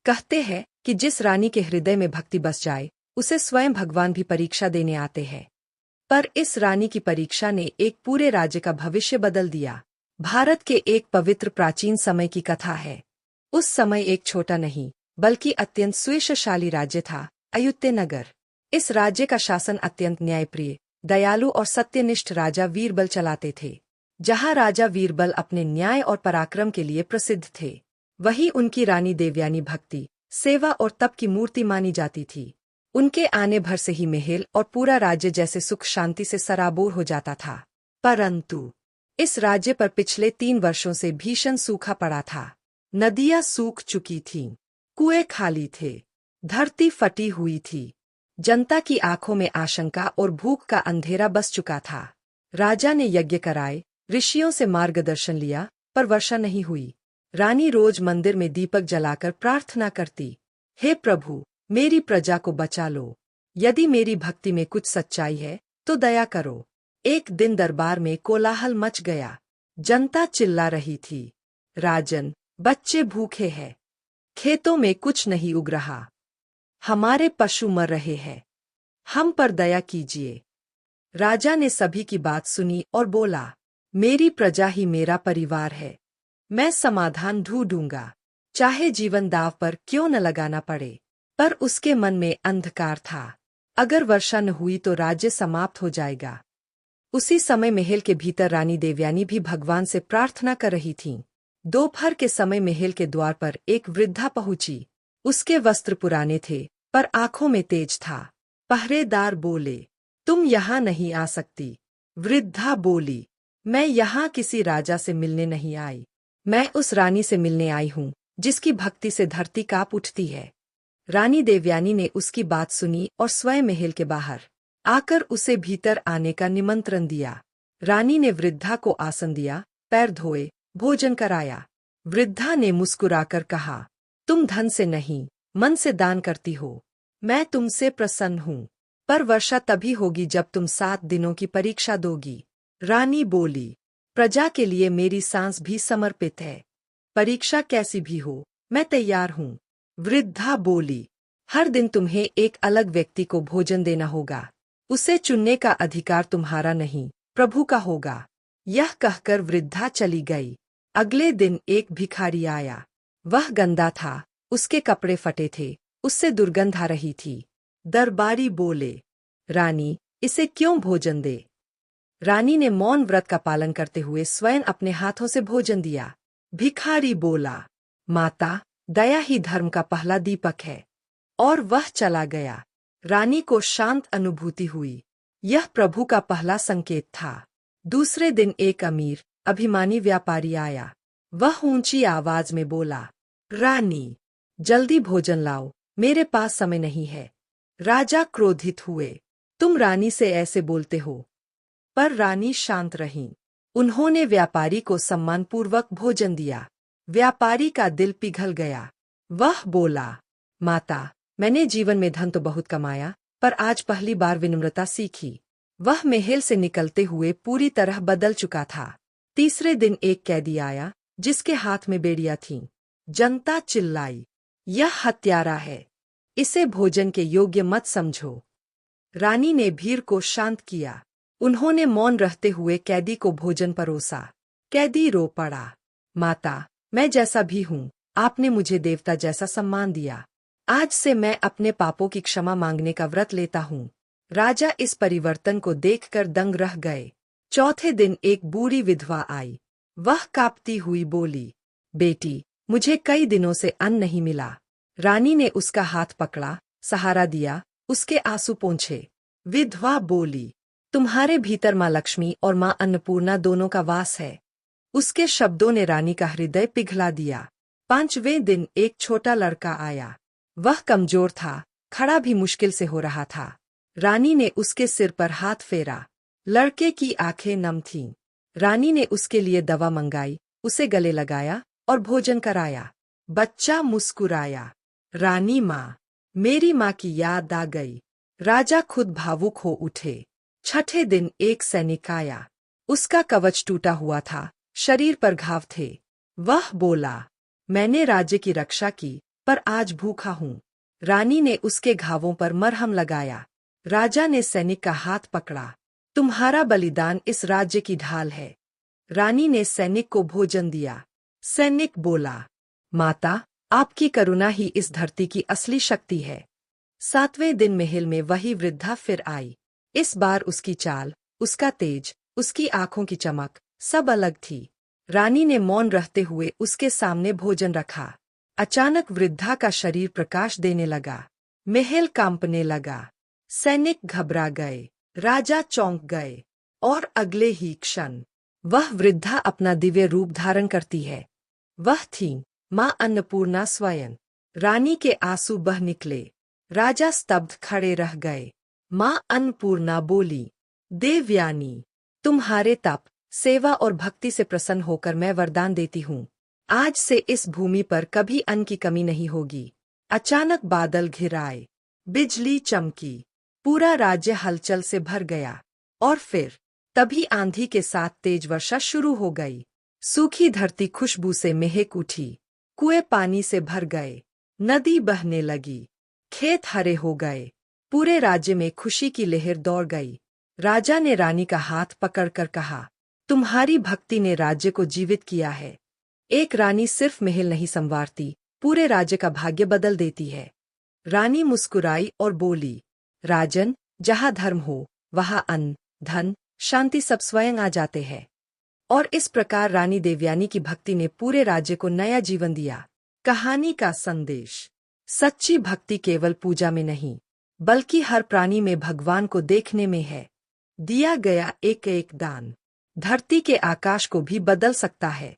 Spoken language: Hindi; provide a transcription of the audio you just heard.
कहते हैं कि जिस रानी के हृदय में भक्ति बस जाए उसे स्वयं भगवान भी परीक्षा देने आते हैं। पर इस रानी की परीक्षा ने एक पूरे राज्य का भविष्य बदल दिया। भारत के एक पवित्र प्राचीन समय की कथा है। उस समय एक छोटा नहीं बल्कि अत्यंत सुयशशाली राज्य था, अयुत्यनगर। इस राज्य का शासन अत्यंत न्यायप्रिय, दयालु और सत्यनिष्ठ राजा वीरबल चलाते थे। जहाँ राजा वीरबल अपने न्याय और पराक्रम के लिए प्रसिद्ध थे, वहीं उनकी रानी देवयानी भक्ति, सेवा और तप की मूर्ति मानी जाती थी। उनके आने भर से ही महल और पूरा राज्य जैसे सुख शांति से सराबोर हो जाता था। परंतु इस राज्य पर पिछले 3 वर्षों से भीषण सूखा पड़ा था। नदियां सूख चुकी थीं, कुएं खाली थे, धरती फटी हुई थी। जनता की आंखों में आशंका और भूख का अंधेरा बस चुका था। राजा ने यज्ञ कराए, ऋषियों से मार्गदर्शन लिया, पर वर्षा नहीं हुई। रानी रोज मंदिर में दीपक जलाकर प्रार्थना करती, हे प्रभु, मेरी प्रजा को बचा लो। यदि मेरी भक्ति में कुछ सच्चाई है तो दया करो। एक दिन दरबार में कोलाहल मच गया। जनता चिल्ला रही थी, राजन, बच्चे भूखे हैं, खेतों में कुछ नहीं उग रहा, हमारे पशु मर रहे हैं, हम पर दया कीजिए। राजा ने सभी की बात सुनी और बोला, मेरी प्रजा ही मेरा परिवार है, मैं समाधान ढूंढूंगा, चाहे जीवन दांव पर क्यों न लगाना पड़े। पर उसके मन में अंधकार था। अगर वर्षा न हुई तो राज्य समाप्त हो जाएगा। उसी समय महल के भीतर रानी देवयानी भी भगवान से प्रार्थना कर रही थीं। दोपहर के समय महल के द्वार पर एक वृद्धा पहुंची। उसके वस्त्र पुराने थे पर आंखों में तेज था। पहरेदार बोले, तुम यहाँ नहीं आ सकती। वृद्धा बोली, मैं यहाँ किसी राजा से मिलने नहीं आई, मैं उस रानी से मिलने आई हूँ जिसकी भक्ति से धरती कांप उठती है। रानी देवयानी ने उसकी बात सुनी और स्वयं महल के बाहर आकर उसे भीतर आने का निमंत्रण दिया। रानी ने वृद्धा को आसन दिया, पैर धोए, भोजन कराया। वृद्धा ने मुस्कुराकर कहा, तुम धन से नहीं, मन से दान करती हो, मैं तुमसे प्रसन्न हूँ। पर वर्षा तभी होगी जब तुम 7 दिनों की परीक्षा दोगी। रानी बोली, प्रजा के लिए मेरी सांस भी समर्पित है, परीक्षा कैसी भी हो मैं तैयार हूँ। वृद्धा बोली, हर दिन तुम्हें एक अलग व्यक्ति को भोजन देना होगा, उसे चुनने का अधिकार तुम्हारा नहीं, प्रभु का होगा। यह कहकर वृद्धा चली गई। अगले दिन एक भिखारी आया। वह गंदा था, उसके कपड़े फटे थे, उससे दुर्गंध आ रही थी। दरबारी बोले, रानी, इसे क्यों भोजन दे? रानी ने मौन व्रत का पालन करते हुए स्वयं अपने हाथों से भोजन दिया। भिखारी बोला, माता, दया ही धर्म का पहला दीपक है। और वह चला गया। रानी को शांत अनुभूति हुई। यह प्रभु का पहला संकेत था। दूसरे दिन एक अमीर, अभिमानी व्यापारी आया। वह ऊंची आवाज में बोला, रानी, जल्दी भोजन लाओ, मेरे पास समय नहीं है। राजा क्रोधित हुए, तुम रानी से ऐसे बोलते हो? पर रानी शांत रहीं। उन्होंने व्यापारी को सम्मानपूर्वक भोजन दिया। व्यापारी का दिल पिघल गया। वह बोला, माता, मैंने जीवन में धन तो बहुत कमाया, पर आज पहली बार विनम्रता सीखी। वह महल से निकलते हुए पूरी तरह बदल चुका था। तीसरे दिन एक कैदी आया जिसके हाथ में बेड़ियां थीं। जनता चिल्लाई, यह हत्यारा है, इसे भोजन के योग्य मत समझो। रानी ने भीड़ को शांत किया। उन्होंने मौन रहते हुए कैदी को भोजन परोसा। कैदी रो पड़ा, माता, मैं जैसा भी हूँ, आपने मुझे देवता जैसा सम्मान दिया। आज से मैं अपने पापों की क्षमा मांगने का व्रत लेता हूँ। राजा इस परिवर्तन को देखकर दंग रह गए। चौथे दिन एक बूढ़ी विधवा आई। वह कांपती हुई बोली, बेटी, मुझे कई दिनों से अन्न नहीं मिला। रानी ने उसका हाथ पकड़ा, सहारा दिया, उसके आंसू पोंछे। विधवा बोली, तुम्हारे भीतर माँ लक्ष्मी और माँ अन्नपूर्णा दोनों का वास है। उसके शब्दों ने रानी का हृदय पिघला दिया। 5वें दिन एक छोटा लड़का आया। वह कमजोर था, खड़ा भी मुश्किल से हो रहा था। रानी ने उसके सिर पर हाथ फेरा। लड़के की आंखें नम थीं। रानी ने उसके लिए दवा मंगाई, उसे गले लगाया और भोजन कराया। बच्चा मुस्कुराया। रानी माँ, मेरी माँ की याद आ गई। राजा खुद भावुक हो उठे। छठे दिन एक सैनिक आया। उसका कवच टूटा हुआ था, शरीर पर घाव थे। वह बोला, मैंने राज्य की रक्षा की, पर आज भूखा हूँ। रानी ने उसके घावों पर मरहम लगाया। राजा ने सैनिक का हाथ पकड़ा। तुम्हारा बलिदान इस राज्य की ढाल है। रानी ने सैनिक को भोजन दिया। सैनिक बोला, माता, आपकी करुणा ही इस धरती की असली शक्ति है। 7वें दिन महल में वही वृद्धा फिर आई। इस बार उसकी चाल, उसका तेज, उसकी आंखों की चमक सब अलग थी। रानी ने मौन रहते हुए उसके सामने भोजन रखा। अचानक वृद्धा का शरीर प्रकाश देने लगा। महल कांपने लगा। सैनिक घबरा गए। राजा चौंक गए। और अगले ही क्षण वह वृद्धा अपना दिव्य रूप धारण करती है। वह थी मां अन्नपूर्णा स्वयं। रानी के आंसू बह निकले। राजा स्तब्ध खड़े रह गए। मां अन्नपूर्णा बोली, देवयानी, तुम्हारे तप, सेवा और भक्ति से प्रसन्न होकर मैं वरदान देती हूँ। आज से इस भूमि पर कभी अन्न की कमी नहीं होगी। अचानक बादल घिर आए। बिजली चमकी। पूरा राज्य हलचल से भर गया। और फिर तभी आंधी के साथ तेज वर्षा शुरू हो गई। सूखी धरती खुशबू से महक उठी। कुएं पानी से भर गए। नदी बहने लगी। खेत हरे हो गए। पूरे राज्य में खुशी की लहर दौड़ गई। राजा ने रानी का हाथ पकड़कर कहा, तुम्हारी भक्ति ने राज्य को जीवित किया है। एक रानी सिर्फ महल नहीं संवारती, पूरे राज्य का भाग्य बदल देती है। रानी मुस्कुराई और बोली, राजन, जहाँ धर्म हो वहाँ अन्न, धन, शांति सब स्वयं आ जाते हैं। और इस प्रकार रानी देवयानी की भक्ति ने पूरे राज्य को नया जीवन दिया। कहानी का संदेश, सच्ची भक्ति केवल पूजा में नहीं, बल्कि हर प्राणी में भगवान को देखने में है। दिया गया एक एक दान धरती के आकाश को भी बदल सकता है।